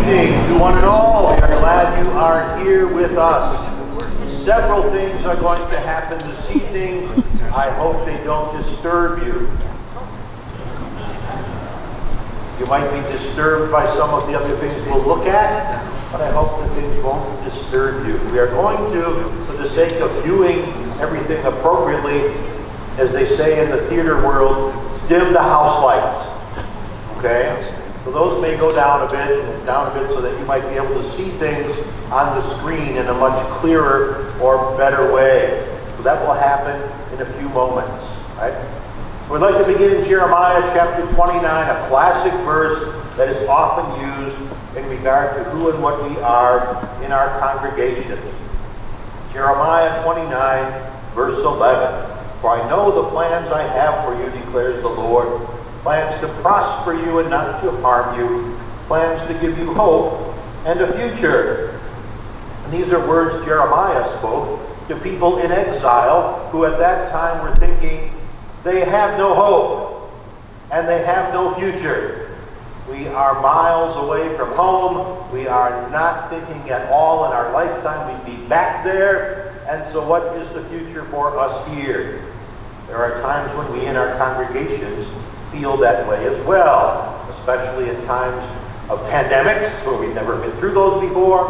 evening to one and all. We are glad you are here with us. Several things are going to happen this evening. I hope they don't disturb you. You might be disturbed by some of the other things we'll look at, but I hope that things won't disturb you. We are going to, for the sake of viewing everything appropriately, as they say in the theater world, dim the house lights. Okay? So those may go down a bit so that you might be able to see things on the screen in a much clearer or better way. So that will happen in a few moments. Right? We'd like to begin in Jeremiah chapter 29, a classic verse that is often used in regard to who and what we are in our congregations. Jeremiah 29, verse 11. For I know the plans I have for you, declares the Lord. Plans to prosper you and not to harm you. Plans to give you hope and a future. And these are words Jeremiah spoke to people in exile who at that time were thinking, they have no hope and they have no future. We are miles away from home. We are not thinking at all in our lifetime we'd be back there. And so what is the future for us here? There are times when we in our congregations feel that way as well, especially in times of pandemics where we've never been through those before,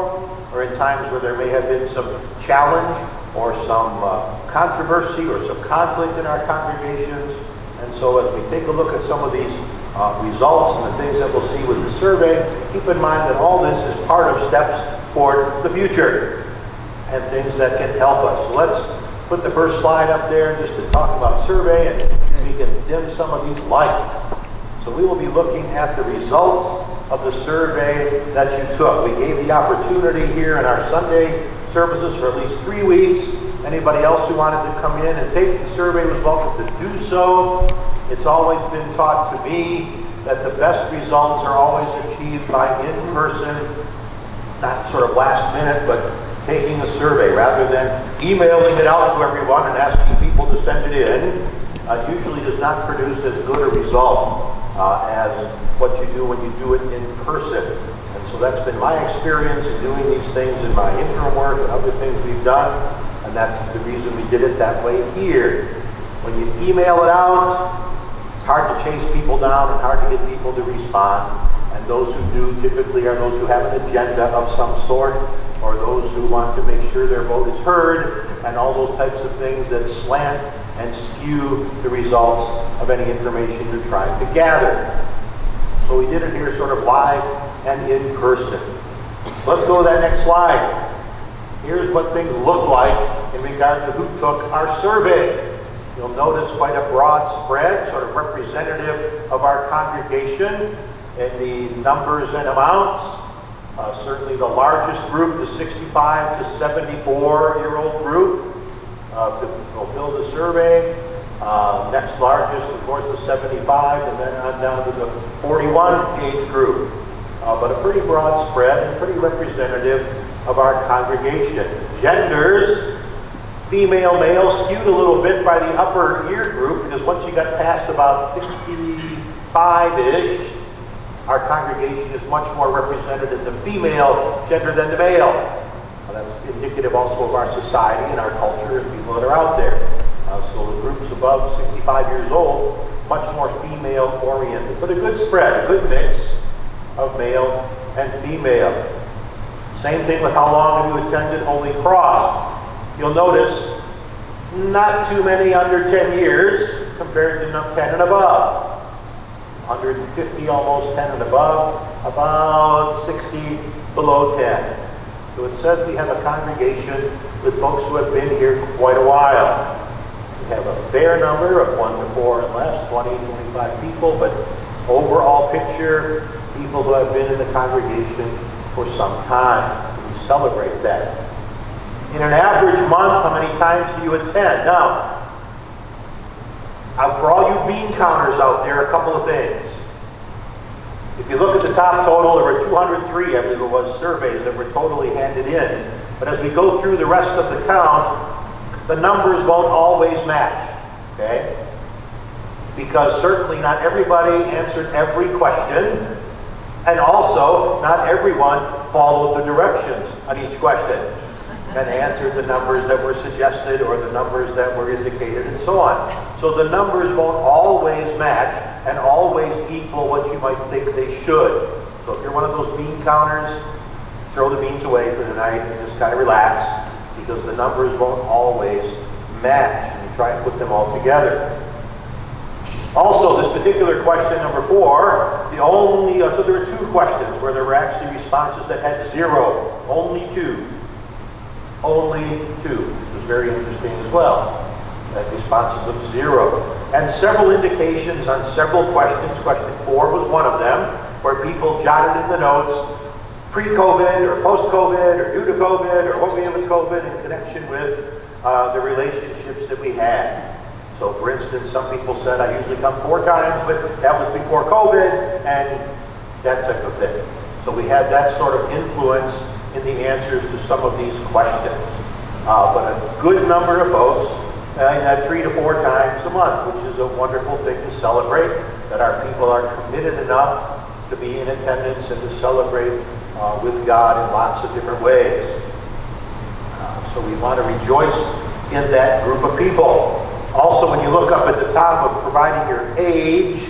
or in times where there may have been some challenge or some controversy or some conflict in our congregations. And so as we take a look at some of these results and the things that we'll see with the survey, keep in mind that all this is part of steps toward the future and things that can help us. So let's put the first slide up there just to talk about survey, and we can dim some of these lights. So we will be looking at the results of the survey that you took. We gave the opportunity here in our Sunday services for at least 3 weeks. Anybody else who wanted to come in and take the survey was welcome to do so. It's always been taught to me that the best results are always achieved by in-person, not sort of last minute, but taking a survey rather than emailing it out to everyone and asking people to send it in. Usually does not produce as good a result as what you do when you do it in person. And so that's been my experience in doing these things in my interim work and other things we've done, and that's the reason we did it that way here. When you email it out, it's hard to chase people down and hard to get people to respond. And those who do typically are those who have an agenda of some sort, or those who want to make sure their vote is heard, and all those types of things that slant and skew the results of any information you're trying to gather. So we did it here sort of live and in person. Let's go to that next slide. Here's what things look like in regard to who took our survey. You'll notice quite a broad spread, sort of representative of our congregation in the numbers and amounts. Certainly the largest group, the 65 to 74-year-old group, to fulfill the survey. Next largest, of course, the 75, and then on down to the 41 age group. But a pretty broad spread and pretty representative of our congregation. Genders, female, male, skewed a little bit by the upper year group, because once you got past about 65-ish, our congregation is much more represented in the female gender than the male. That's indicative also of our society and our culture and people that are out there. So the groups above 65 years old, much more female-oriented, but a good spread, a good mix of male and female. Same thing with how long have you attended Holy Cross. You'll notice not too many under 10 years compared to 10 and above. 150 almost 10 and above, about 60 below 10. So it says we have a congregation with folks who have been here quite a while. We have a fair number of 1 to 4 and less, 20, 25 people, but overall picture, people who have been in the congregation for some time. We celebrate that. In an average month, how many times do you attend? Now, for all you bean counters out there, a couple of things. If you look at the top total, there were 203, I believe it was, surveys that were totally handed in. But as we go through the rest of the count, the numbers won't always match, okay? Because certainly not everybody answered every question, And also, not everyone followed the directions on each question and answered the numbers that were suggested or the numbers that were indicated and so on. So the numbers won't always match and always equal what you might think they should. So if you're one of those bean counters, throw the beans away for the night and just kind of relax, because the numbers won't always match, and you try and put them all together. Also, this particular question, number 4, so there were 2 questions where there were actually responses that had 0. Only 2. Only 2, which was very interesting as well. That responses of 0. And several indications on several questions. Question 4 was one of them, where people jotted in the notes pre-COVID or post-COVID or due to COVID or what we have with COVID in connection with the relationships that we had. So for instance, some people said, I usually come 4 times, but that was before COVID, and that type of thing. So we had that sort of influence in the answers to some of these questions. But a good number of folks had 3 to 4 times a month, which is a wonderful thing to celebrate, that our people are committed enough to be in attendance and to celebrate with God in lots of different ways. So we want to rejoice in that group of people. Also, when you look up at the top of providing your age,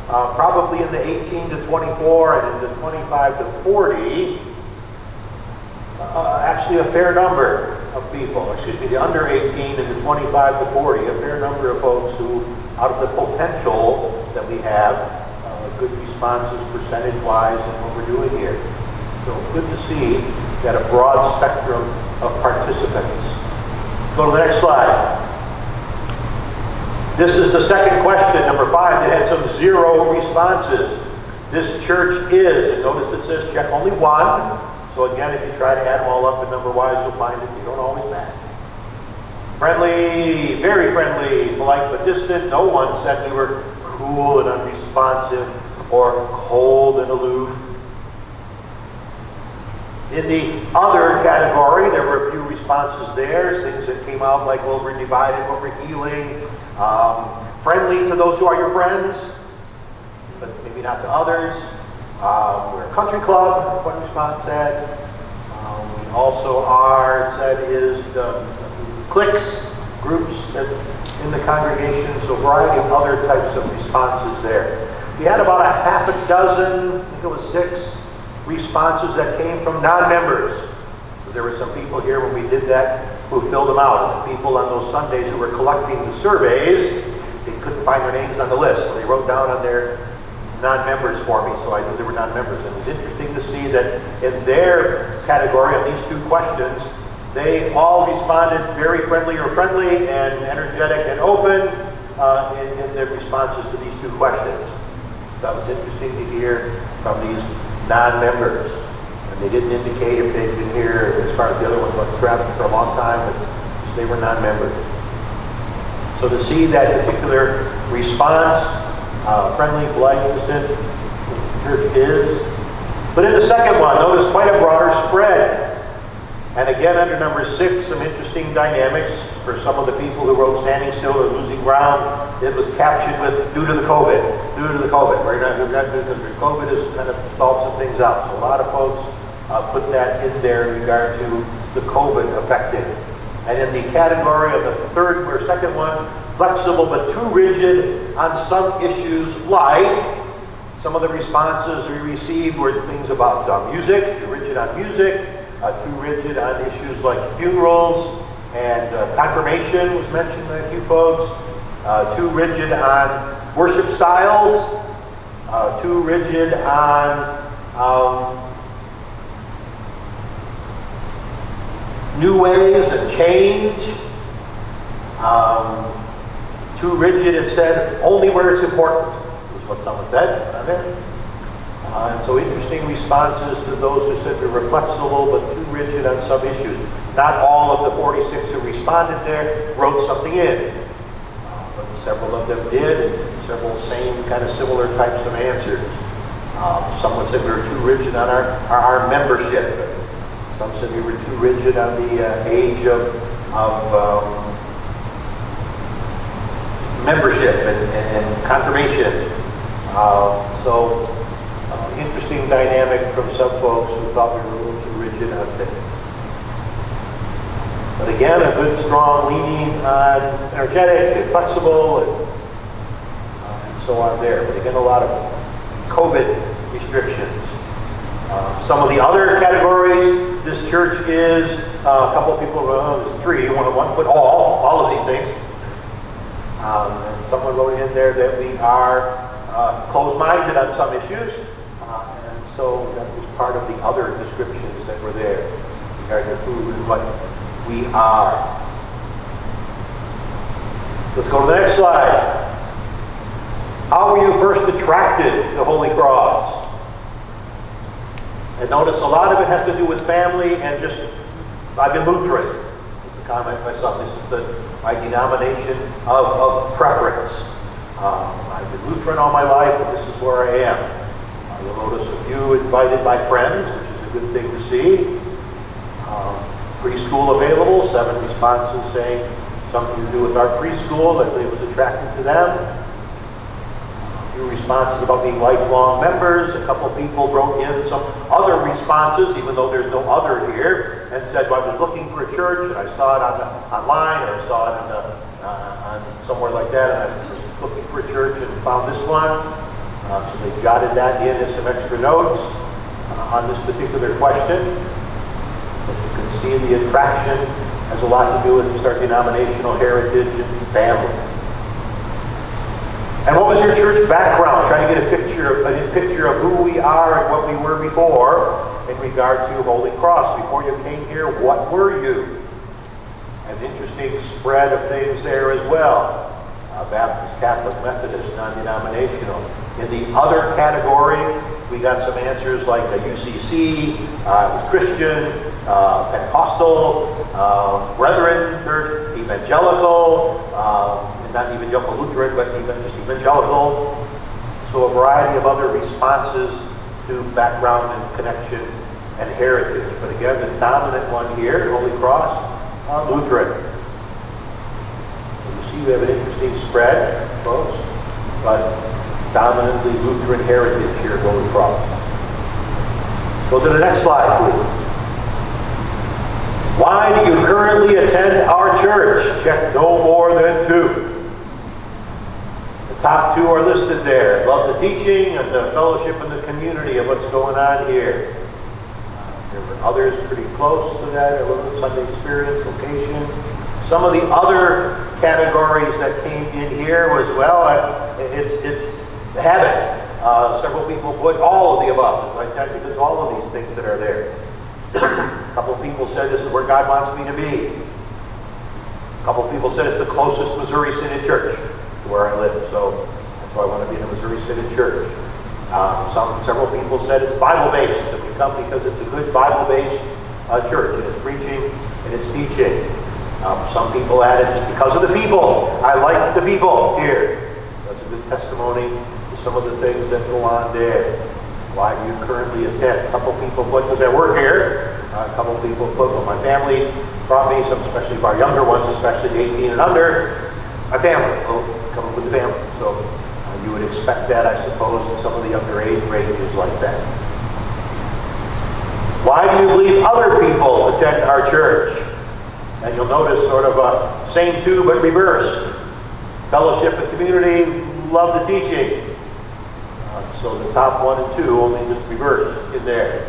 probably in the 18 to 24 and in the 25 to 40, actually a fair number of people, the under 18 and the 25 to 40, a fair number of folks who, out of the potential that we have, good responses percentage-wise in what we're doing here. So good to see that a broad spectrum of participants. Go to the next slide. This is the second question, number 5, that had some 0 responses. This church is, and notice it says check only 1. So again, if you try to add them all up and number-wise, you'll find that you don't always match. Friendly, very friendly, polite but distant. No one said we were cool and unresponsive or cold and aloof. In the other category, there were a few responses there, things that came out like, well, we're divided, but we're healing. Friendly to those who are your friends, but maybe not to others. We're a country club, one response said. We also are, it said, is cliques, groups in the congregation, so a variety of other types of responses there. We had about a half a dozen, I think it was 6, responses that came from non-members. So there were some people here when we did that who filled them out. And the people on those Sundays who were collecting the surveys, they couldn't find their names on the list, so they wrote down on their non-members for me, so I knew they were non-members. And it was interesting to see that in their category on these 2 questions, they all responded very friendly or friendly and energetic and open in their responses to these 2 questions. That was interesting to hear from these non-members. And they didn't indicate if they'd been here, as far as the other ones went traveling for a long time, but they were non-members. So to see that particular response, friendly, polite, distant, the church is. But in the second one, notice quite a broader spread. And again, under number 6, some interesting dynamics for some of the people who wrote standing still or losing ground. It was captured with due to the COVID. Due to the COVID. We're not because COVID has kind of stalled some things out. So a lot of folks put that in there in regard to the COVID affecting. And in the category of the second one, flexible but too rigid on some issues, like some of the responses we received were things about music, too rigid on music, too rigid on issues like funerals, and confirmation was mentioned by a few folks, too rigid on worship styles, too rigid on new ways and change, too rigid, it said, only where it's important, is what someone said on there. And so interesting responses to those who said we were flexible but too rigid on some issues. Not all of the 46 who responded there wrote something in, but several of them did, and several same kind of similar types of answers. Someone said we were too rigid on our membership. Some said we were too rigid on the age of membership and confirmation. So Interesting dynamic from some folks who thought we were a little too rigid on things. But again, a good, strong leaning on energetic and flexible and so on there. But again, a lot of COVID restrictions. Some of the other categories this church is, a couple of people, there's three, one put all of these things. And someone wrote in there that we are closed-minded on some issues. And so that was part of the other descriptions that were there regarding who and what we are. Let's go to the next slide. How were you first attracted to Holy Cross? And notice a lot of it has to do with family and just, I've been Lutheran. That's a comment myself. This is my denomination of preference. I've been Lutheran all my life, and this is where I am. You'll notice a few invited by friends, which is a good thing to see. Preschool available, 7 responses saying something to do with our preschool, that it was attractive to them. A few responses about being lifelong members. A couple of people wrote in some other responses, even though there's no other here, and said, well, I was looking for a church, and I saw it online, or I saw it on somewhere like that, and I was looking for a church and found this one. So they jotted that in as some extra notes on this particular question. As you can see, the attraction has a lot to do with just our denominational heritage and family. And what was your church background? Trying to get a picture of who we are and what we were before in regard to Holy Cross. Before you came here, what were you? An interesting spread of things there as well. Baptist, Catholic, Methodist, non-denominational. In the other category, we got some answers like UCC, was Christian, Pentecostal, Brethren, Church, Evangelical, not Evangelical Lutheran, but even just Evangelical. So a variety of other responses to background and connection and heritage. But again, the dominant one here, Holy Cross, Lutheran. So you see we have an interesting spread, folks, but dominantly Lutheran heritage here at Holy Cross. Go to the next slide, please. Why do you currently attend our church? Check no more than 2. The top 2 are listed there. Love the teaching and the fellowship and the community of what's going on here. There were others pretty close to that. A little Sunday experience, location. Some of the other categories that came in here was, well, it's the habit. Several people put all of the above, right? Because all of these things that are there. A couple of people said this is where God wants me to be. A couple of people said it's the closest Missouri Synod church to where I live, so that's why I want to be in a Missouri Synod church. Several people said it's Bible-based, that we come because it's a good Bible-based church, and it's preaching and it's teaching. Some people added just because of the people. I like the people here. That's a good testimony to some of the things that go on there. Why do you currently attend? A couple people put, because I work here, a couple people put, well, my family brought me, some, especially for our younger ones, especially 18 and under, my family, come up with the family. So you would expect that, I suppose, in some of the younger age ranges like that. Why do you believe other people attend our church? And you'll notice sort of a same 2 but reversed. Fellowship and community, love the teaching. So the top 1 and 2 only just reversed in there.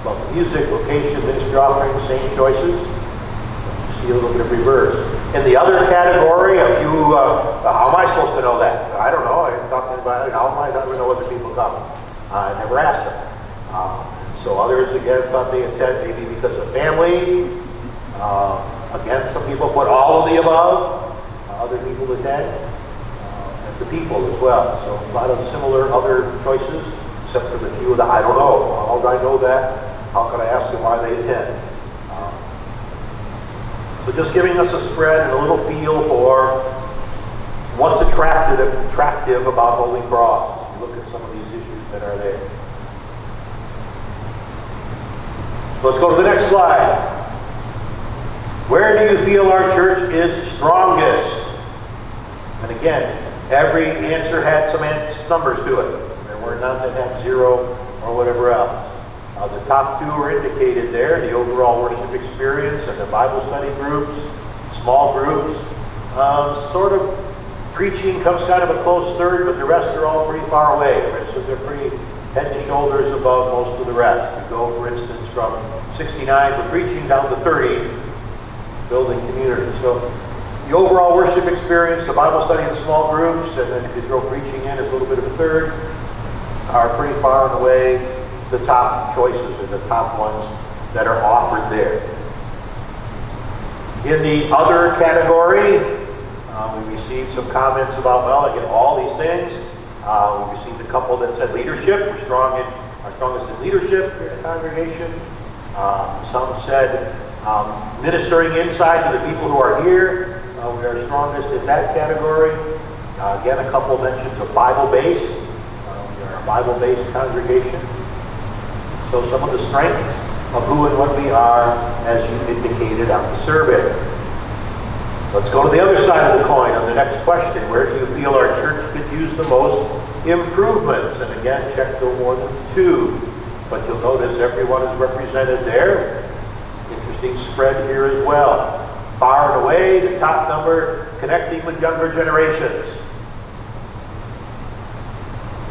Love the music, location, ministry offering, same choices. You see a little bit of reverse. In the other category, a few, how am I supposed to know that? I don't know. I haven't talked to anybody. How am I not going to know other people come? I never asked them. So others, again, thought they attend maybe because of family. Again, some people put all of the above. Other people attend. The people as well. So a lot of similar other choices, except for the few of the I don't know. How would I know that? How could I ask them why they attend? So just giving us a spread and a little feel for what's attractive about Holy Cross. You look at some of these issues that are there. So let's go to the next slide. Where do you feel our church is strongest? And again, every answer had some numbers to it. There There were none that had 0 or whatever else. The top 2 are indicated there, the overall worship experience and the Bible study groups, small groups. Sort of preaching comes kind of a close third, but the rest are all pretty far away. So they're pretty head and shoulders above most of the rest. You go, for instance, from 69 for preaching down to 30, building community. So the overall worship experience, the Bible study in small groups, and then if you throw preaching in as a little bit of a third, are pretty far and away the top choices or the top ones that are offered there. In the other category, we received some comments about, well, again, all these things. We received a couple that said leadership. We're strongest in leadership here in the congregation. Some said ministering inside to the people who are here. We are strongest in that category. Again, a couple mentions of Bible-based. We are a Bible-based congregation. So some of the strengths of who and what we are, as you indicated on the survey. Let's go to the other side of the coin on the next question. Where do you feel our church could use the most improvements? And again, check no more than 2. But you'll notice everyone is represented there. Interesting spread here as well. Far and away, the top number, connecting with younger generations.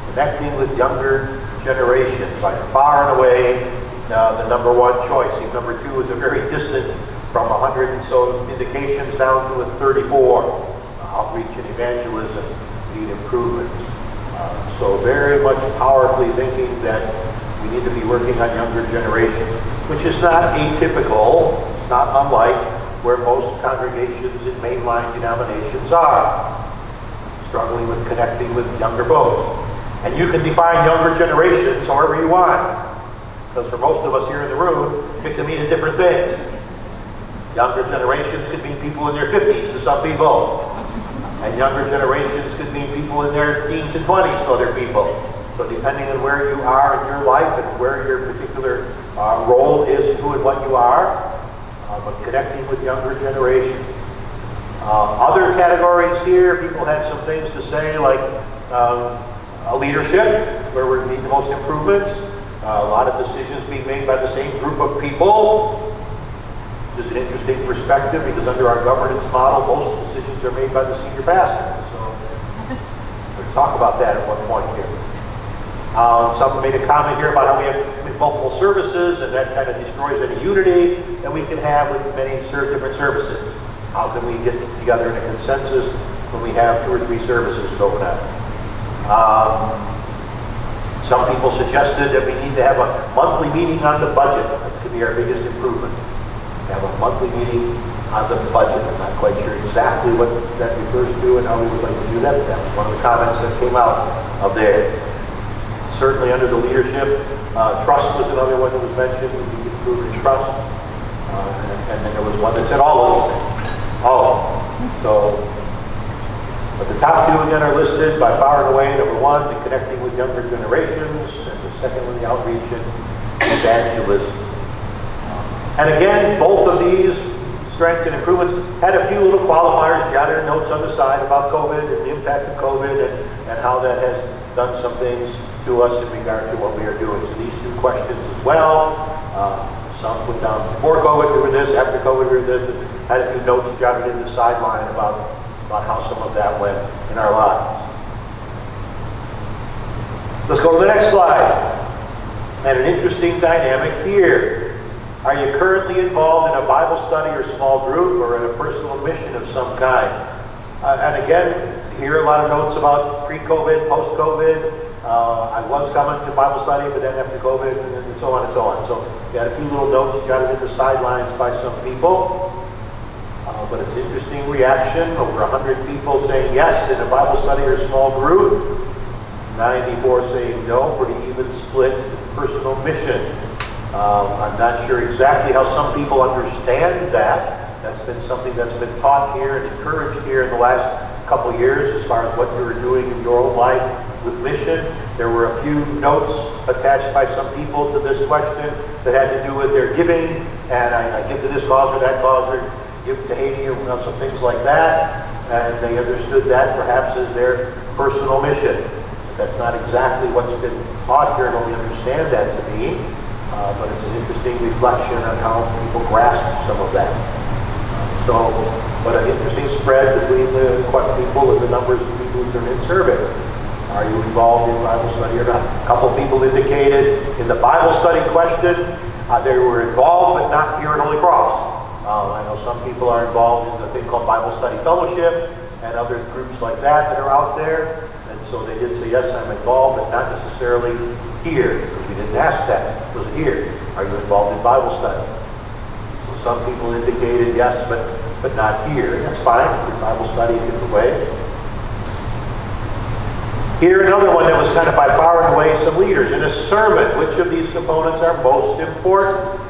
Connecting with younger generations, by far and away the number 1 choice. See, number 2 is a very distant, from 100 and so indications down to a 34. Outreach and evangelism need improvements. So very much powerfully thinking that we need to be working on younger generations, which is not atypical. It's not unlike where most congregations in mainline denominations are, struggling with connecting with younger folks. And you can define younger generations however you want, because for most of us here in the room, it can mean a different thing. Younger generations could mean people in their 50s to some people. And younger generations could mean people in their teens and 20s to other people. So depending on where you are in your life and where your particular role is, who and what you are, but connecting with younger generations. Other categories here, people had some things to say like leadership, where we need the most improvements. A lot of decisions being made by the same group of people. Which is an interesting perspective, because under our governance model, most decisions are made by the senior pastor. So we'll talk about that at one point here. Someone made a comment here about how we have multiple services, and that kind of destroys any unity that we can have with many different services. How can we get together in a consensus when we have 2 or 3 services going on? Some people suggested that we need to have a monthly meeting on the budget. That could be our biggest improvement. Have a monthly meeting on the budget. I'm not quite sure exactly what that refers to and how we would like to do that, but that was one of the comments that came out of there. Certainly under the leadership, trust was another one that was mentioned. We need to improve in trust. And then there was one that said all of these things. All of them. So, but the top 2 again are listed by far and away. Number 1, the connecting with younger generations, and the second one, the outreach and evangelism. And again, both of these strengths and improvements had a few little qualifiers, jotted notes on the side about COVID and the impact of COVID and how that has done some things to us in regard to what we are doing. So these 2 questions as well. Some put down before COVID we were this, after COVID we were this, and had a few notes jotted in the sideline about how some of that went in our lives. Let's go to the next slide. And an interesting dynamic here. Are you currently involved in a Bible study or small group or in a personal mission of some kind? And again, here a lot of notes about pre-COVID, post-COVID. I was coming to Bible study, but then after COVID, and so on and so on. So we had a few little notes jotted in the sidelines by some people. But it's an interesting reaction. Over 100 people saying yes in a Bible study or small group. 94 saying no, pretty even split personal mission. I'm not sure exactly how some people understand that. That's been something that's been taught here and encouraged here in the last couple years as far as what you're doing in your own life with mission. There were a few notes attached by some people to this question that had to do with their giving, and I give to this cause or that cause, or give to Haiti, or some things like that, and they understood that perhaps as their personal mission. That's not exactly what's been taught here, but we understand that to be. But it's an interesting reflection on how people grasp some of that. But an interesting spread between the people and the numbers of people who turn in survey. Are you involved in Bible study or not? A couple people indicated in the Bible study question they were involved but not here at Holy Cross. I know some people are involved in the thing called Bible Study Fellowship and other groups like that are out there. And so they did say, yes, I'm involved, but not necessarily here. Because we didn't ask that. Was it here? Are you involved in Bible study? So some people indicated yes, but not here. And that's fine. Bible study in a different way. Here, another one that was kind of by far and away some leaders. In a sermon, which of these components are most important?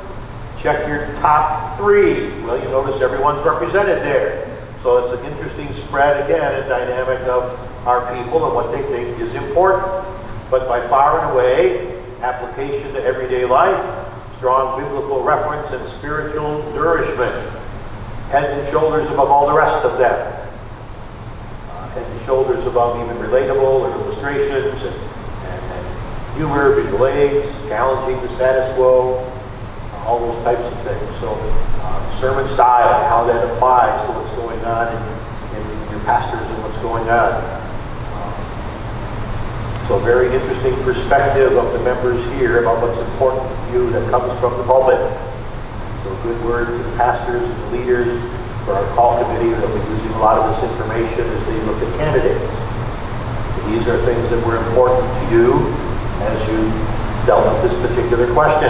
Check your top three. Well, you notice everyone's represented there. So it's an interesting spread, again, a dynamic of our people and what they think is important. But by far and away, application to everyday life, strong biblical reference and spiritual nourishment. Head and shoulders above all the rest of them. Head and shoulders above even relatable or illustrations and humor, visual aids, challenging the status quo, all those types of things. So sermon style, how that applies to what's going on in your pastors and what's going on. So a very interesting perspective of the members here about what's important to you that comes from the pulpit. So good word to the pastors and the leaders for our call committee. They'll be using a lot of this information as they look at candidates. So these are things that were important to you as you dealt with this particular question.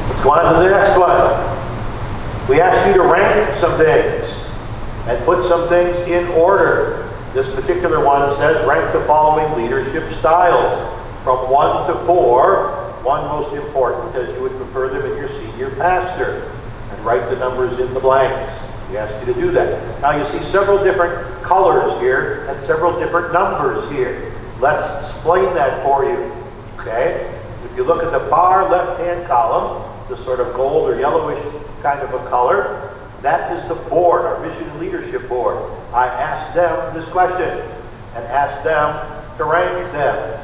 Let's go on to the next one. We asked you to rank some things and put some things in order. This particular one says rank the following leadership styles from 1 to 4, 1 most important as you would prefer them in your senior pastor, and write the numbers in the blanks. We asked you to do that. Now you see several different colors here and several different numbers here. Let's explain that for you. Okay? If you look at the far left-hand column, the sort of gold or yellowish kind of a color, that is the board, our Vision and Leadership Board. I asked them this question and asked them to rank them.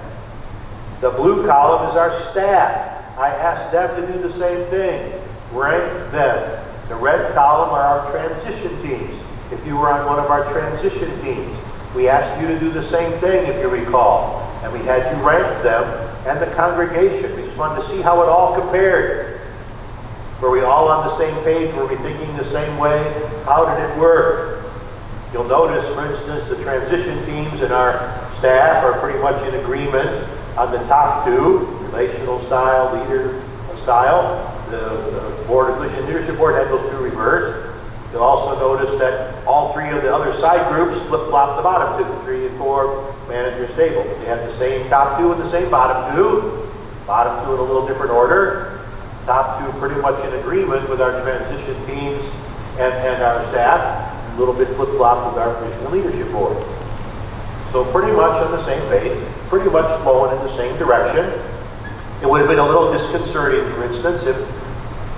The blue column is our staff. I asked them to do the same thing. Rank them. The red column are our transition teams. If you were on one of our transition teams, we asked you to do the same thing, if you recall. And we had you rank them and the congregation. We just wanted to see how it all compared. Were we all on the same page? Were we thinking the same way? How did it work? You'll notice, for instance, the transition teams and our staff are pretty much in agreement on the top two, relational style, leader style. The Board of Vision Leadership Board had those two reversed. You'll also notice that all three of the other side groups flip-flop the bottom two, 3 and 4, manager stable. They have the same top two and the same bottom two. Bottom two in a little different order. Top two pretty much in agreement with our transition teams and our staff. A little bit flip-flop with our Vision and Leadership Board. So pretty much on the same page, pretty much flowing in the same direction. It would have been a little disconcerting, for instance, if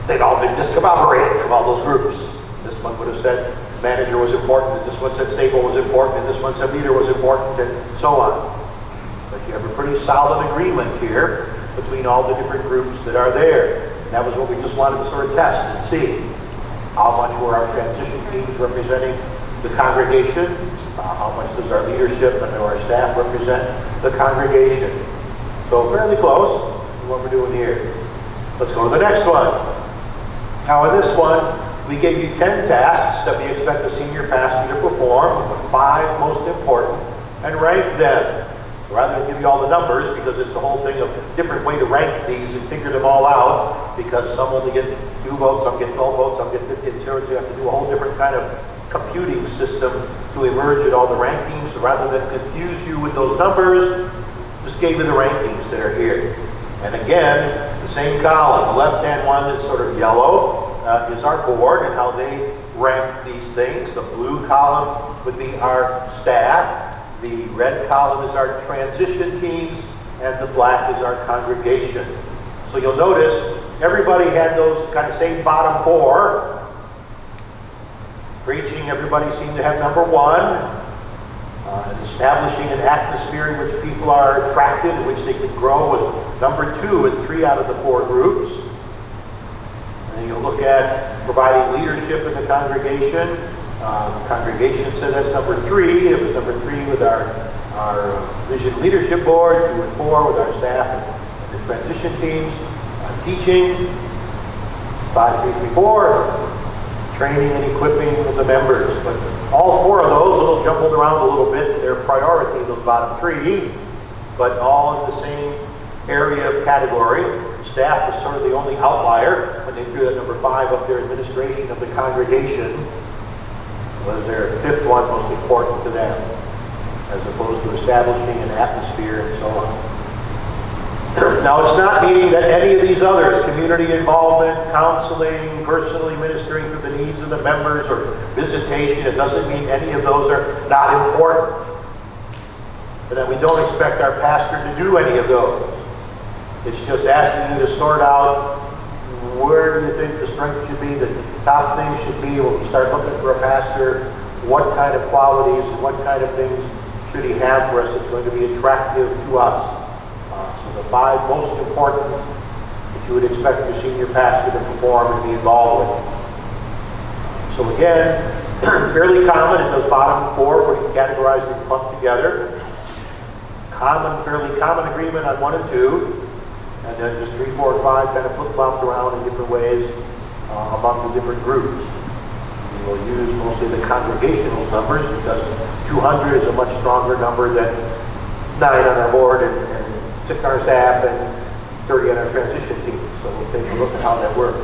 they'd all been discombobulated from all those groups. This one would have said manager was important, and this one said stable was important, and this one said leader was important, and so on. But you have a pretty solid agreement here between all the different groups that are there. And that was what we just wanted to sort of test and see. How much were our transition teams representing the congregation? How much does our leadership and our staff represent the congregation? So fairly close to what we're doing here. Let's go to the next one. Now in this one, we gave you 10 tasks that we expect a senior pastor to perform, the 5 most important, and rank them. Rather than give you all the numbers, because it's a whole thing of different way to rank these and figure them all out, because some only get 2 votes, some get 12 votes, some get 15 zeros. You have to do a whole different kind of computing system to emerge at all the rankings. So rather than confuse you with those numbers, just gave you the rankings that are here. And again, the same column. The left-hand one that's sort of yellow is our board and how they rank these things. The blue column would be our staff. The red column is our transition teams, and the black is our congregation. So you'll notice everybody had those kind of same bottom 4. Preaching, everybody seemed to have number 1. And establishing an atmosphere in which people are attracted, in which they can grow, was number 2 in 3 out of the 4 groups. And then you look at providing leadership in the congregation. The congregation said that's number 3. It was number 3 with our vision leadership board, 2 and 4 with our staff and the transition teams. Teaching, 5, 3, 3, 4. Training and equipping of the members. But all 4 of those, a little jumbled around a little bit in their priority, those bottom 3, but all in the same area of category. The staff was sort of the only outlier when they threw that number 5 up there. Administration of the congregation was their 5th one most important to them, as opposed to establishing an atmosphere and so on. Now, it's not meaning that any of these others, community involvement, counseling, personally ministering to the needs of the members, or visitation, it doesn't mean any of those are not important. And that we don't expect our pastor to do any of those. It's just asking you to sort out where do you think the strength should be, the top things should be when we start looking for a pastor, what kind of qualities and what kind of things should he have for us that's going to be attractive to us. So the 5 most important that you would expect your senior pastor to perform and be involved with. So again, fairly common in those bottom 4 where you categorized and clumped together. Fairly common agreement on 1 and 2, and then just 3, 4, and 5 kind of flip-flopped around in different ways among the different groups. We will use mostly the congregational numbers because 200 is a much stronger number than 9 on our board and 6 on our staff and 30 on our transition team. So we'll take a look at how that works.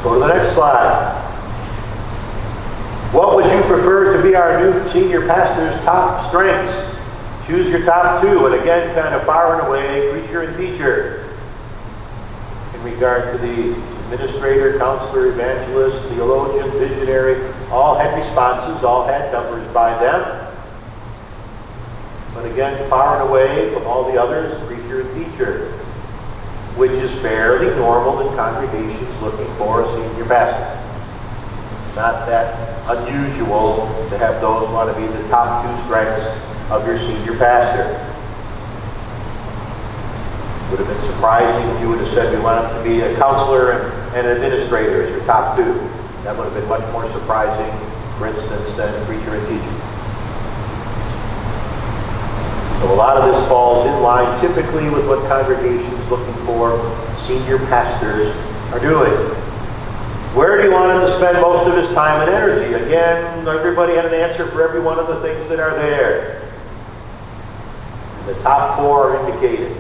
Go to the next slide. What would you prefer to be our new senior pastor's top strengths? Choose your top 2, and again, kind of far and away, preacher and teacher. In regard to the administrator, counselor, evangelist, theologian, visionary, all had responses, all had numbers by them. But again, far and away from all the others, preacher and teacher, which is fairly normal in congregations looking for a senior pastor. Not that unusual to have those want to be the top 2 strengths of your senior pastor. It would have been surprising if you would have said you want him to be a counselor and an administrator as your top 2. That would have been much more surprising, for instance, than preacher and teacher. So a lot of this falls in line typically with what congregations looking for senior pastors are doing. Where do you want him to spend most of his time and energy? Again, everybody had an answer for every one of the things that are there. The top 4 are indicated.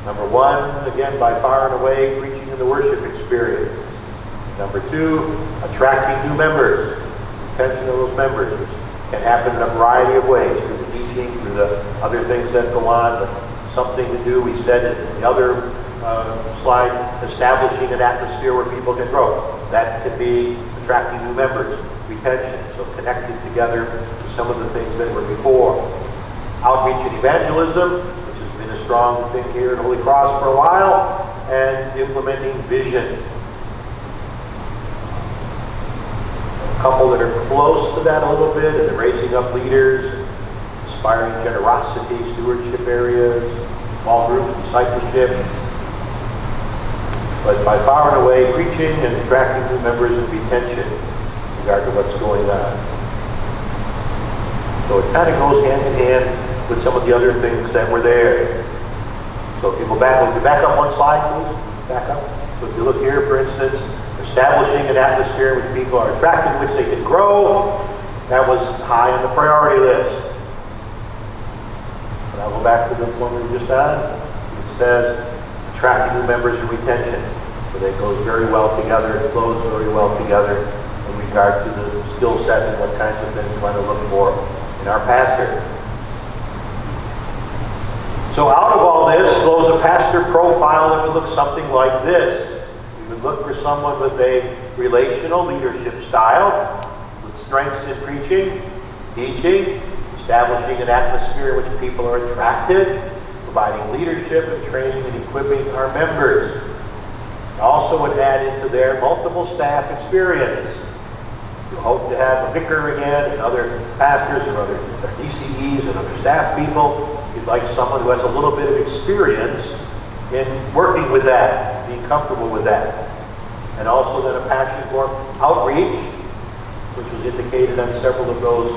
Number 1, again, by far and away, preaching in the worship experience. Number 2, attracting new members. Retention of those members can happen in a variety of ways, through the teaching, through the other things that go on, but something to do, we said in the other slide, establishing an atmosphere where people can grow. That can be attracting new members, retention, so connected together to some of the things that were before. Outreach and evangelism, which has been a strong thing here at Holy Cross for a while, and implementing vision. A couple that are close to that a little bit, and raising up leaders, inspiring generosity, stewardship areas, small groups, discipleship. But by far and away, preaching and attracting new members and retention in regard to what's going on. So it kind of goes hand in hand with some of the other things that were there. So if you go back, would you back up 1 slide, please? Back up. So if you look here, for instance, establishing an atmosphere in which people are attracted, in which they can grow, that was high on the priority list. And I'll go back to the one we were just on. It says, attracting new members and retention. So that goes very well together, it flows very well together in regard to the skill set and what kinds of things we want to look for in our pastor. So out of all this flows a pastor profile that would look something like this. We would look for someone with a relational leadership style, with strengths in preaching, teaching, establishing an atmosphere in which people are attracted, providing leadership and training and equipping our members. Also would add into there multiple staff experience. You hope to have a vicar again, and other pastors, or other DCEs, and other staff people. You'd like someone who has a little bit of experience in working with that, being comfortable with that. And also then a passion for outreach, which was indicated on several of those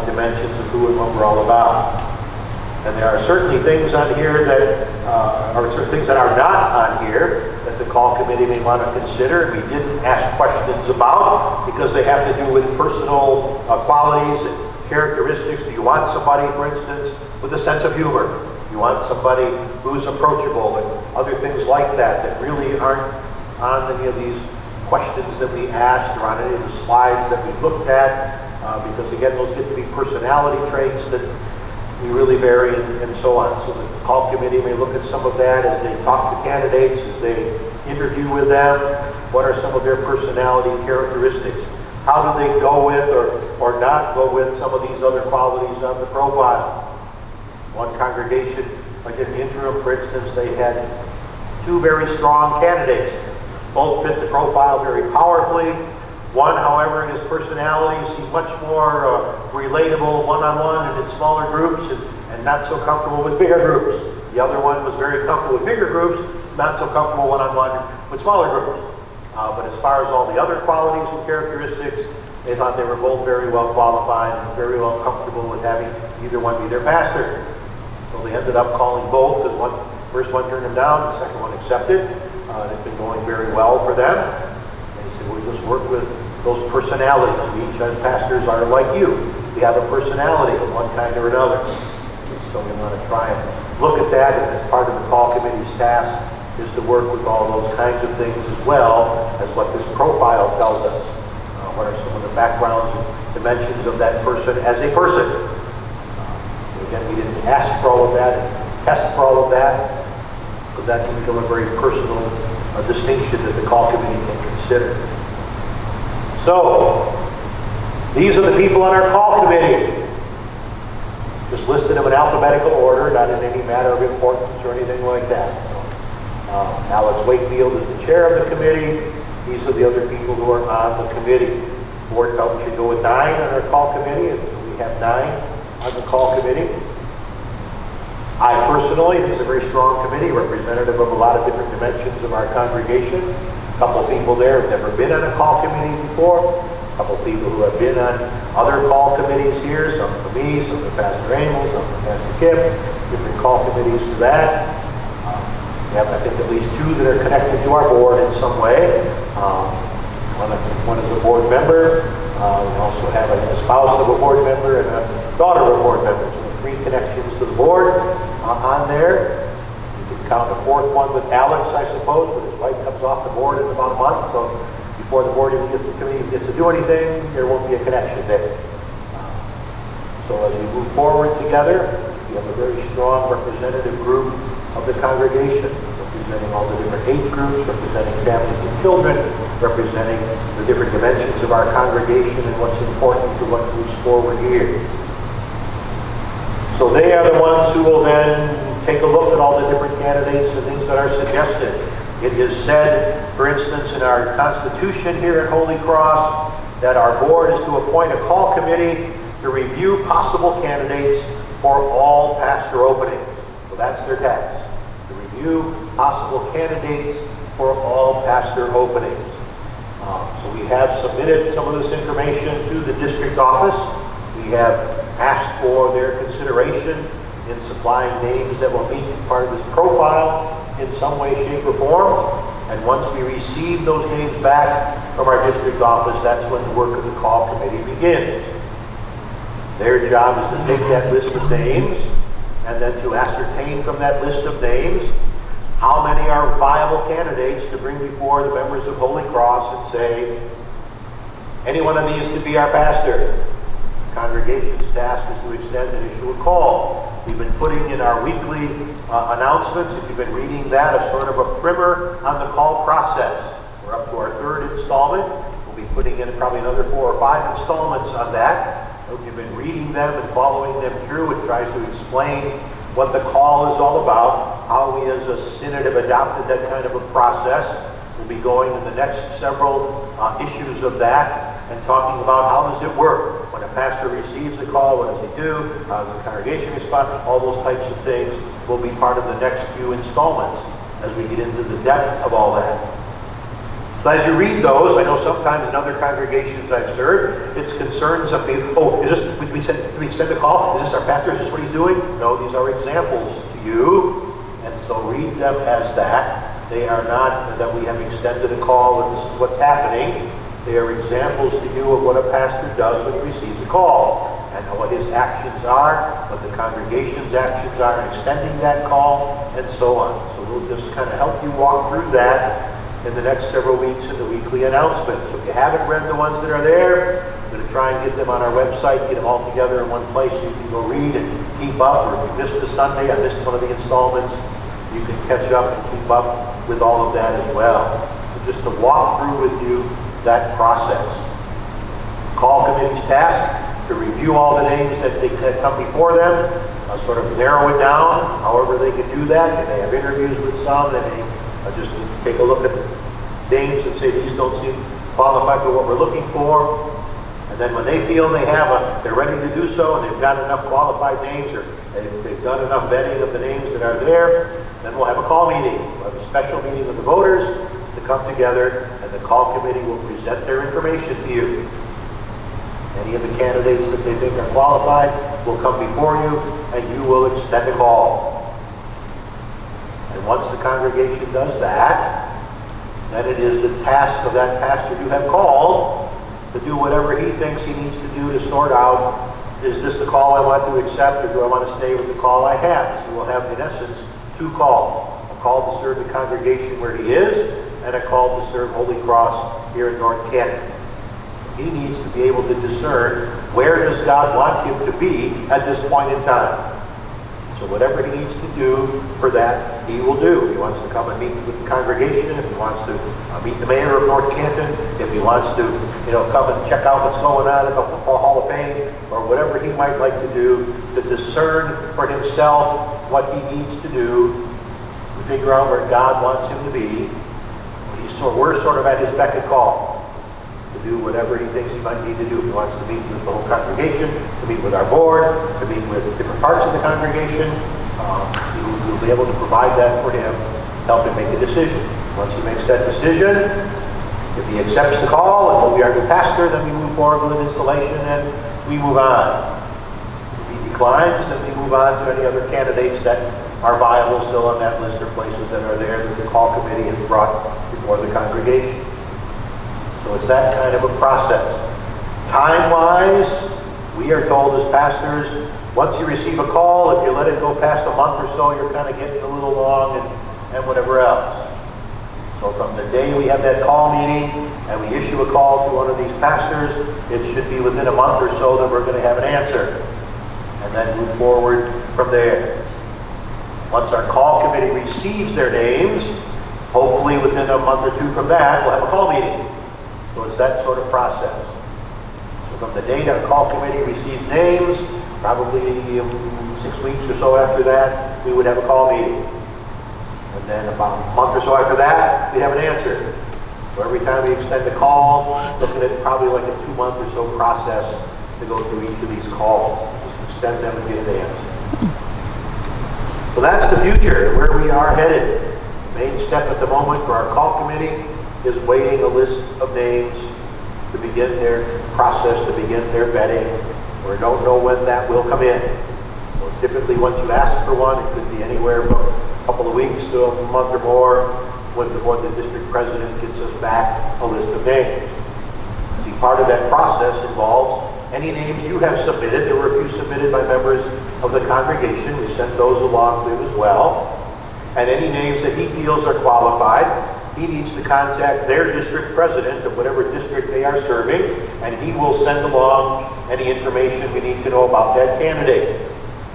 dimensions of who and what we're all about. And there are certainly things on here that are certain things that are not on here that the call committee may want to consider. We didn't ask questions about because they have to do with personal qualities and characteristics. Do you want somebody, for instance, with a sense of humor? You want somebody who's approachable, and other things like that that really aren't on any of these questions that we asked or on any of the slides that we looked at, because again, those get to be personality traits that we really vary and so on. So the call committee may look at some of that as they talk to candidates, as they interview with them. What are some of their personality characteristics? How do they go with or not go with some of these other qualities on the profile? One congregation, like in the interim, for instance, they had two very strong candidates. Both fit the profile very powerfully. One, however, in his personality seemed much more relatable one-on-one and in smaller groups, and not so comfortable with bigger groups. The other one was very comfortable with bigger groups, not so comfortable one-on-one with smaller groups. But as far as all the other qualities and characteristics, they thought they were both very well qualified and very well comfortable with having either one be their pastor. So they ended up calling both, because first one turned them down, the second one accepted. It's been going very well for them. And he said, we'll just work with those personalities. We each as pastors are like you. We have a personality of one kind or another. So we want to try and look at that, and as part of the call committee's task is to work with all those kinds of things as well as what this profile tells us. What are some of the backgrounds and dimensions of that person as a person? So again, we didn't ask for all of that, test for all of that, but that can become a very personal distinction that the call committee can consider. So, these are the people on our call committee. Just listed them in alphabetical order, not in any matter of importance or anything like that. Alex Wakefield is the chair of the committee. These are the other people who are on the committee. The board felt we should go with 9 on our call committee, and so we have 9 on the call committee. I personally, this is a very strong committee, representative of a lot of different dimensions of our congregation. A couple of people there have never been on a call committee before. A couple of people who have been on other call committees here, some for me, some for Pastor Amos, some for Pastor Kip, different call committees for that. We have, I think, at least 2 that are connected to our board in some way. One is a board member. We also have a spouse of a board member and a daughter of a board member. So 3 connections to the board on there. You can count a 4th one with Alex, I suppose, but his wife comes off the board in about a month. So before the board even gets the committee gets to do anything, there won't be a connection there. So as we move forward together, we have a very strong representative group of the congregation, representing all the different age groups, representing families and children, representing the different dimensions of our congregation and what's important to what moves forward here. So they are the ones who will then take a look at all the different candidates and things that are suggested. It is said, for instance, in our Constitution here at Holy Cross, that our board is to appoint a call committee to review possible candidates for all pastor openings. So that's their task, to review possible candidates for all pastor openings. So we have submitted some of this information to the district office. We have asked for their consideration in supplying names that will meet part of this profile in some way, shape, or form. And once we receive those names back from our district office, that's when the work of the call committee begins. Their job is to take that list of names and then to ascertain from that list of names how many are viable candidates to bring before the members of Holy Cross and say, any one of these could be our pastor. The congregation's task is to extend and issue a call. We've been putting in our weekly announcements, if you've been reading that, a sort of a primer on the call process. We're up to our 3rd installment. We'll be putting in probably another 4 or 5 installments on that. If you've been reading them and following them through, it tries to explain what the call is all about, how we as a synod have adopted that kind of a process. We'll be going in the next several issues of that and talking about how does it work. When a pastor receives a call, what does he do? How does the congregation respond? All those types of things will be part of the next few installments as we get into the depth of all that. So as you read those, I know sometimes in other congregations I've served, it's concerns of people, oh, do we extend a call? Is this our pastor? Is this what he's doing? No, these are examples to you. And so read them as that. They are not that we have extended a call and this is what's happening. They are examples to you of what a pastor does when he receives a call, and what his actions are, what the congregation's actions are in extending that call, and so on. So we'll just kind of help you walk through that in the next several weeks in the weekly announcements. So if you haven't read the ones that are there, I'm going to try and get them on our website, get them all together in one place so you can go read and keep up. Or if you missed a Sunday, I missed one of the installments, you can catch up and keep up with all of that as well. So just to walk through with you that process. Call committee's task to review all the names that come before them, sort of narrow it down, however they can do that. If they have interviews with some, then they just take a look at the names and say these don't seem qualified for what we're looking for. And then when they feel they're ready to do so and they've got enough qualified names or they've done enough vetting of the names that are there, then we'll have a call meeting. We'll have a special meeting of the voters to come together, and the call committee will present their information to you. Any of the candidates that they think are qualified will come before you, and you will extend a call. And once the congregation does that, then it is the task of that pastor you have called to do whatever he thinks he needs to do to sort out, is this the call I want to accept, or do I want to stay with the call I have? So we'll have, in essence, two calls. A call to serve the congregation where he is, and a call to serve Holy Cross here in North Canton. He needs to be able to discern where does God want him to be at this point in time. So whatever he needs to do for that, he will do. If he wants to come and meet with the congregation, if he wants to meet the mayor of North Canton, if he wants to, come and check out what's going on at the Football Hall of Fame, or whatever he might like to do to discern for himself what he needs to do to figure out where God wants him to be. We're sort of at his beck and call to do whatever he thinks he might need to do. If he wants to meet with the whole congregation, to meet with our board, to meet with different parts of the congregation, we'll be able to provide that for him, help him make a decision. Once he makes that decision, if he accepts the call and will be our new pastor, then we move forward with an installation and we move on. If he declines, then we move on to any other candidates that are viable still on that list or places that are there that the call committee has brought before the congregation. So it's that kind of a process. Time-wise, we are told as pastors, once you receive a call, if you let it go past a month or so, you're kind of getting a little long and whatever else. So from the day we have that call meeting and we issue a call to one of these pastors, it should be within a month or so that we're going to have an answer. And then move forward from there. Once our call committee receives their names, hopefully within a month or two from that, we'll have a call meeting. So it's that sort of process. So from the date our call committee receives names, probably 6 weeks or so after that, we would have a call meeting. And then about a month or so after that, we'd have an answer. So every time we extend a call, looking at probably like a 2-month or so process to go through each of these calls. Just extend them and get an answer. So that's the future, where we are headed. The main step at the moment for our call committee is waiting a list of names to begin their process, to begin their vetting. We don't know when that will come in. So typically once you ask for one, it could be anywhere from a couple of weeks to a month or more when the district president gets us back a list of names. See, part of that process involves any names you have submitted. There were a few submitted by members of the congregation. We sent those along to him as well. And any names that he feels are qualified, he needs to contact their district president of whatever district they are serving, and he will send along any information we need to know about that candidate.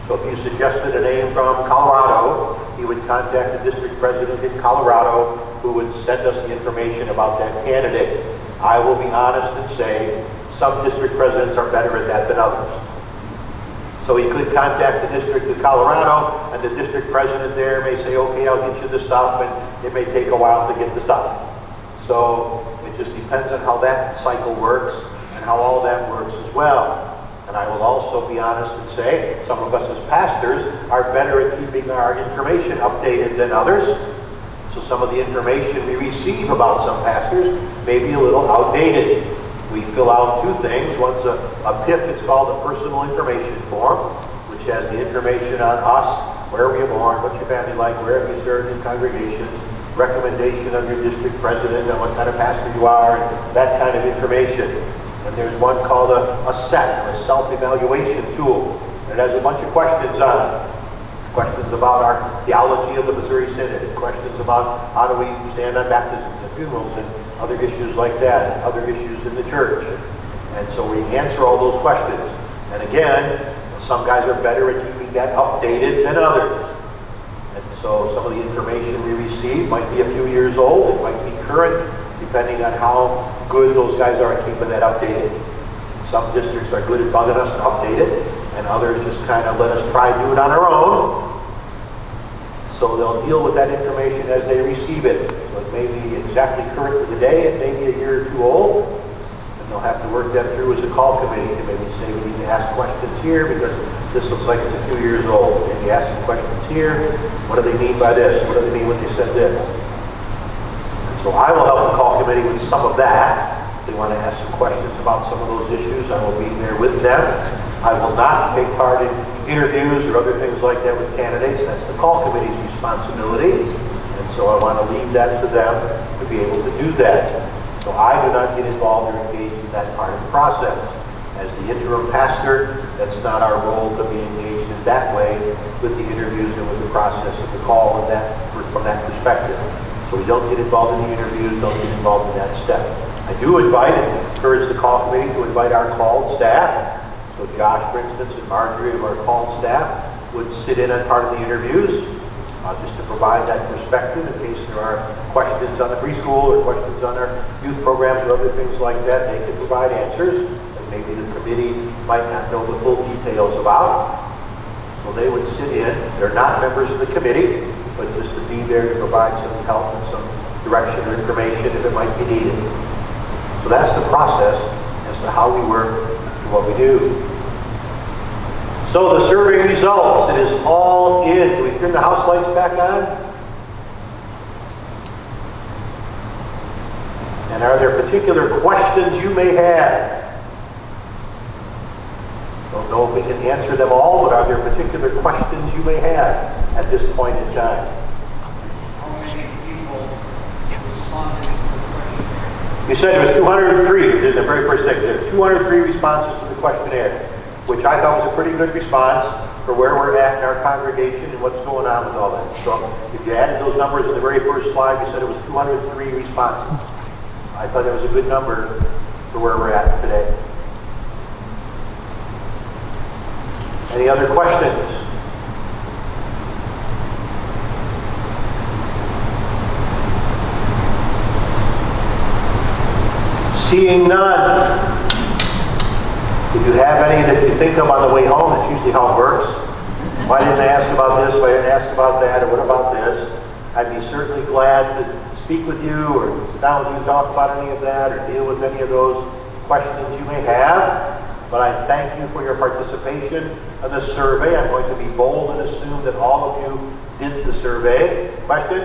So if you suggested a name from Colorado, he would contact the district president in Colorado, who would send us the information about that candidate. I will be honest and say, some district presidents are better at that than others. So he could contact the District of Colorado, and the district president there may say, okay, I'll get you the stuff, and it may take a while to get the stuff. So it just depends on how that cycle works. how all that works as well. And I will also be honest and say, some of us as pastors are better at keeping our information updated than others. So some of the information we receive about some pastors may be a little outdated. We fill out two things. One's a PIF, it's called a personal information form, which has the information on us, where we were born, what's your family like, where have you served in congregations, recommendation of your district president and what kind of pastor you are, and that kind of information. And there's one called a SET, or a self-evaluation tool. It has a bunch of questions on it. Questions about our theology of the Missouri Synod, and questions about how do we stand on baptisms and funerals and other issues like that, and other issues in the church. And so we answer all those questions. And again, some guys are better at keeping that updated than others. And so some of the information we receive might be a few years old, it might be current, depending on how good those guys are at keeping that updated. Some districts are good at bugging us to update it, and others just kind of let us try to do it on our own. So they'll deal with that information as they receive it. So it may be exactly current to the day, it may be a year or two old, and they'll have to work that through as a call committee to maybe say we need to ask questions here because this looks like it's a few years old. Maybe ask some questions here. What do they mean by this? What do they mean when they said this? So I will help the call committee with some of that. If they want to ask some questions about some of those issues, I will be there with them. I will not take part in interviews or other things like that with candidates. That's the call committee's responsibility. And so I want to leave that to them to be able to do that. So I do not get involved or engaged in that part of the process. As the interim pastor, that's not our role to be engaged in that way with the interviews and with the process of the call and that, from that perspective. So we don't get involved in the interviews, don't get involved in that step. I do invite and encourage the call committee to invite our called staff. So Josh, for instance, and Marjorie of our called staff would sit in on part of the interviews, just to provide that perspective in case there are questions on the preschool or questions on our youth programs or other things like that. They can provide answers that maybe the committee might not know the full details about. So they would sit in. They're not members of the committee, but just to be there to provide some help and some direction or information if it might be needed. So that's the process as to how we work and what we do. So the survey results, it is all in. Do we turn the house lights back on? And are there particular questions you may have? Don't know if we can answer them all, but are there particular questions you may have at this point in time? How many people responded to the questionnaire? You said it was 203 in the very first thing. There are 203 responses to the questionnaire, which I thought was a pretty good response for where we're at in our congregation and what's going on with all that. So if you added those numbers in the very first slide, you said it was 203 responses. I thought that was a good number for where we're at today. Any other questions? Seeing none. If you have any that you think of on the way home, that's usually how it works. Why didn't I ask about this? Why didn't I ask about that? Or what about this? I'd be certainly glad to speak with you or sit down with you and talk about any of that or deal with any of those questions you may have. But I thank you for your participation in the survey. I'm going to be bold and assume that all of you did the survey. Question?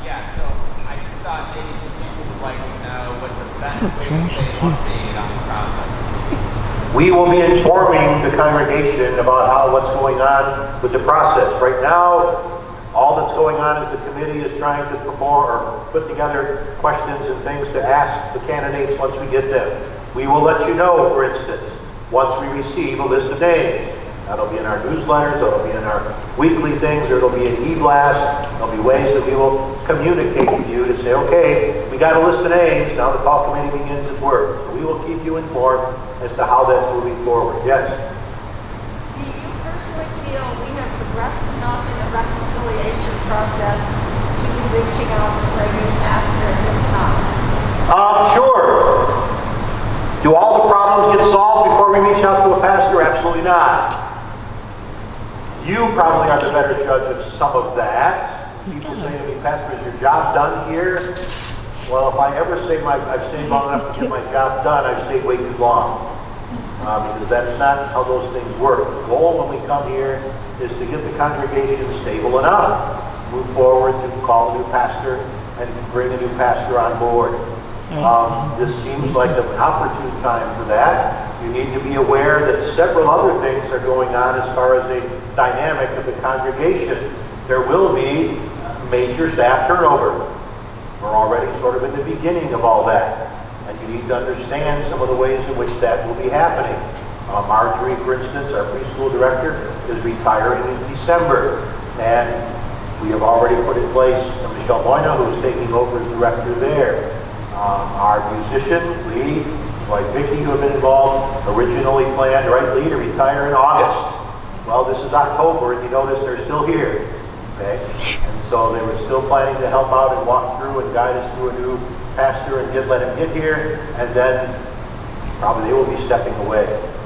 Yeah, so I just thought maybe some people would like to know what the best way to stay updated on the process. We will be informing the congregation about what's going on with the process. Right now, all that's going on is the committee is trying to perform or put together questions and things to ask the candidates once we get them. We will let you know, for instance, once we receive a list of names. That'll be in our newsletters, that'll be in our weekly things, or it'll be an e-blast. There'll be ways that we will communicate with you to say, okay, we got a list of names, now the call committee begins its work. So we will keep you informed as to how that's moving forward. Yes? Do you personally feel we have progressed enough in the reconciliation process to be reaching out to every pastor at this time? Sure. Do all the problems get solved before we reach out to a pastor? Absolutely not. You probably are the better judge of some of that. People say to me, Pastor, is your job done here? Well, if I ever say I've stayed long enough to get my job done, I've stayed way too long. Because that's not how those things work. The goal when we come here is to get the congregation stable enough, move forward to call a new pastor and bring a new pastor on board. This seems like an opportune time for that. You need to be aware that several other things are going on as far as the dynamic of the congregation. There will be major staff turnover. We're already sort of in the beginning of all that. And you need to understand some of the ways in which that will be happening. Marjorie, for instance, our preschool director, is retiring in December. And we have already put in place Michelle Moyna, who is taking over as director there. Our musician, Lee, his wife Becky, who have been involved, originally planned, right, Lee, to retire in August. Well, this is October, and you notice they're still here. Okay? And so they were still planning to help out and walk through and guide us through a new pastor and let him get here, and then probably they will be stepping away.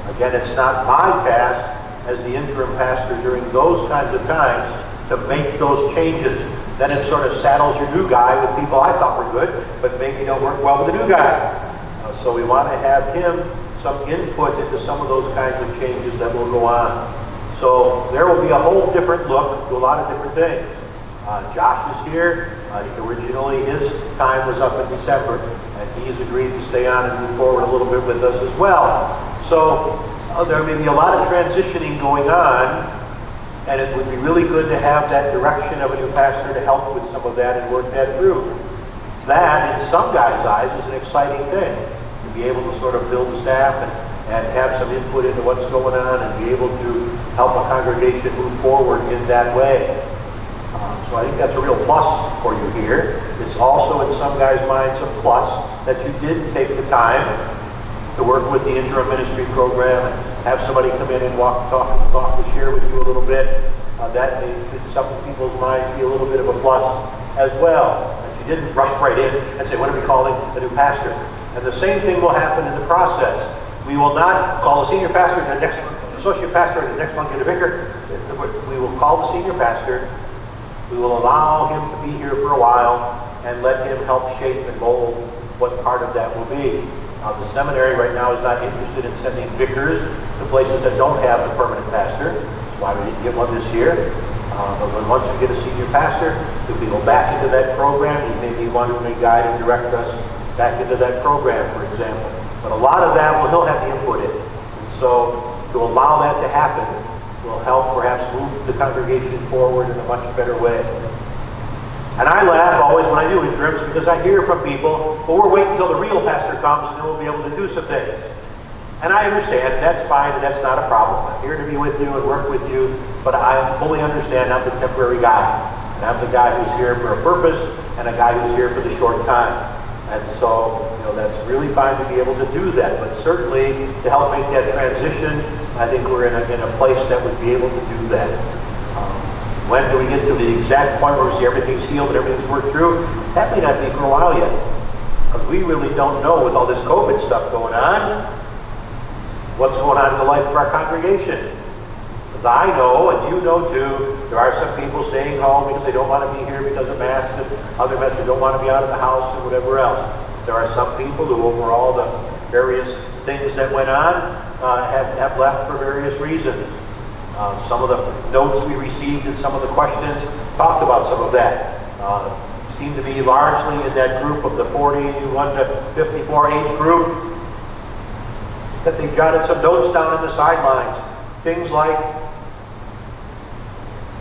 Again, it's not my task as the interim pastor during those kinds of times to make those changes. Then it sort of saddles your new guy with people I thought were good, but maybe don't work well with the new guy. So we want to have him some input into some of those kinds of changes that will go on. So there will be a whole different look to a lot of different things. Josh is here. Originally his time was up in December, and he's agreed to stay on and move forward a little bit with us as well. So there may be a lot of transitioning going on, and it would be really good to have that direction of a new pastor to help with some of that and work that through. That, in some guys' eyes, is an exciting thing, to be able to sort of build a staff and have some input into what's going on and be able to help a congregation move forward in that way. So I think that's a real plus for you here. It's also in some guys' minds a plus that you did take the time to work with the interim ministry program and have somebody come in and talk to share with you a little bit. That may, in some people's minds, be a little bit of a plus as well. That you didn't rush right in and say, what are we calling the new pastor? And the same thing will happen in the process. We will not call the senior pastor and the next associate pastor and the next month get a vicar. We will call the senior pastor. We will allow him to be here for a while and let him help shape and mold what part of that will be. The seminary right now is not interested in sending vicars to places that don't have a permanent pastor. That's why we didn't get one this year. But once we get a senior pastor, if we go back into that program, he may be one who may guide and direct us back into that program, for example. But a lot of that, he'll have the input in. And so to allow that to happen will help perhaps move the congregation forward in a much better way. And I laugh always when I do interims because I hear from people, well, we're waiting until the real pastor comes and then we'll be able to do some things. And I understand, and that's fine, and that's not a problem. I'm here to be with you and work with you, but I fully understand I'm the temporary guy. And I'm the guy who's here for a purpose and a guy who's here for the short time. And so, that's really fine to be able to do that. But certainly, to help make that transition, I think we're in a place that would be able to do that. When do we get to the exact point where we see everything's healed and everything's worked through? That may not be for a while yet. Because we really don't know, with all this COVID stuff going on, what's going on in the life of our congregation. Because I know, and you know too, there are some people staying home because they don't want to be here because of masks, and other masks who don't want to be out of the house and whatever else. There are some people who, over all the various things that went on, have left for various reasons. Some of the notes we received and some of the questions talked about some of that. Seem to be largely in that group of the 41 to 54 age group, that they jotted some notes down on the sidelines. Things like,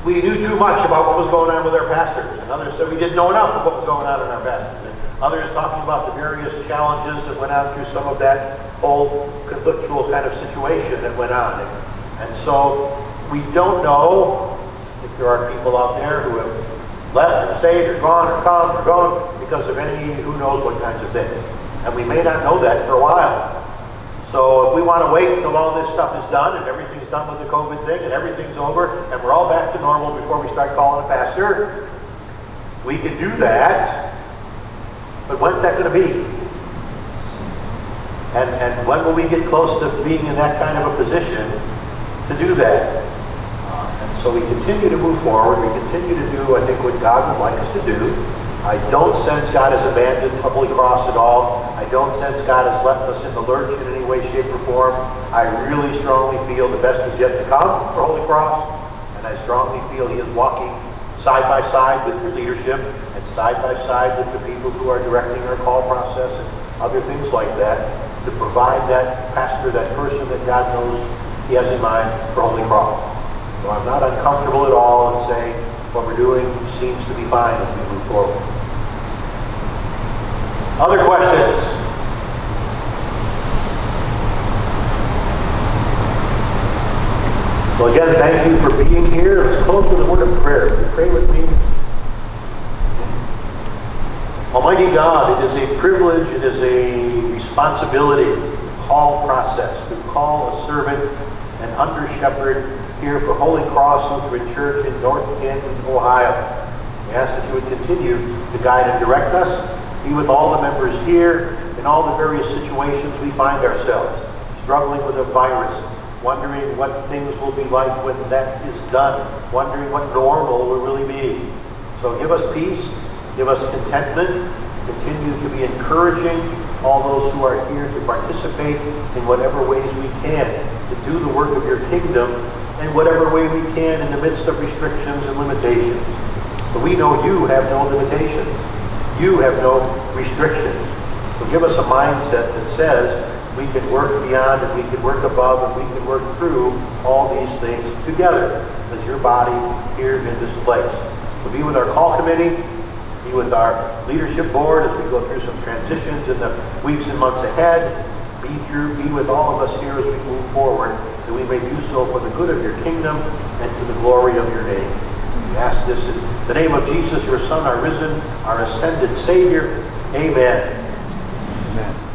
we knew too much about what was going on with our pastors. And others said we didn't know enough of what was going on in our pastors. And others talking about the various challenges that went on through some of that whole conflictual kind of situation that went on. And so we don't know if there are people out there who have left or stayed or gone or come or gone because of any who knows what kinds of things. And we may not know that for a while. So if we want to wait until all this stuff is done and everything's done with the COVID thing and everything's over and we're all back to normal before we start calling a pastor, we can do that. But when's that going to be? And when will we get close to being in that kind of a position to do that? And so we continue to move forward. We continue to do, I think, what God would like us to do. I don't sense God has abandoned Holy Cross at all. I don't sense God has left us in the lurch in any way, shape, or form. I really strongly feel the best is yet to come for Holy Cross, and I strongly feel He is walking side by side with your leadership and side by side with the people who are directing our call process and other things like that to provide that pastor, that person that God knows He has in mind for Holy Cross. So I'm not uncomfortable at all in saying what we're doing seems to be fine as we move forward. Other questions? Well, again, thank you for being here. Let's close with a word of prayer. Will you pray with me? Almighty God, it is a privilege, it is a responsibility, the call process, to call a servant, an under-shepherd here for Holy Cross Lutheran Church in North Canton, Ohio. We ask that you would continue to guide and direct us, be with all the members here in all the various situations we find ourselves, struggling with a virus, wondering what things will be like when that is done, wondering what normal will really be. So give us peace, give us contentment, continue to be encouraging all those who are here to participate in whatever ways we can to do the work of your kingdom in whatever way we can in the midst of restrictions and limitations. But we know you have no limitations. You have no restrictions. So give us a mindset that says we can work beyond and we can work above and we can work through all these things together as your body here in this place. So be with our call committee, be with our leadership board as we go through some transitions in the weeks and months ahead. Be with all of us here as we move forward, that we may do so for the good of your kingdom and to the glory of your name. We ask this in the name of Jesus, your Son, our risen, our ascended Savior. Amen. Amen.